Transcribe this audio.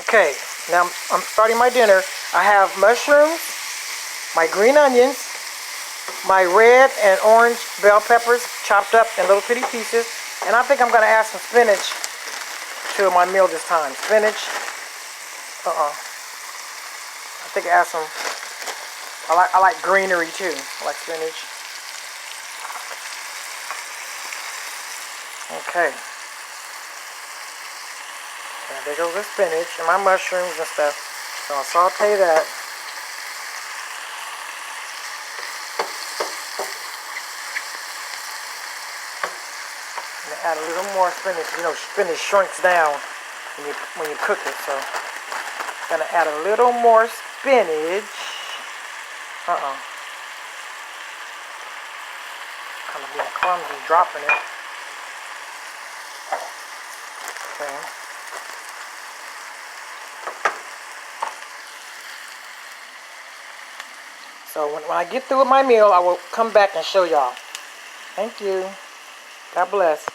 Okay, now I'm starting my dinner. I have mushrooms, my green onions, my red and orange bell peppers chopped up in little bitty pieces, and I think I'm going to add some spinach to my meal this time. Spinach. I think I add some. I like greenery too. I like spinach. Okay. And there goes the spinach and my mushrooms and stuff. So I'll saute that. And add a little more spinach. You know, spinach shrinks down when you cook it. So I'm gonna add a little more spinach. Kind of being clumsy dropping it. Okay. So when I get through with my meal, I will come back and show y'all. Thank you. God bless.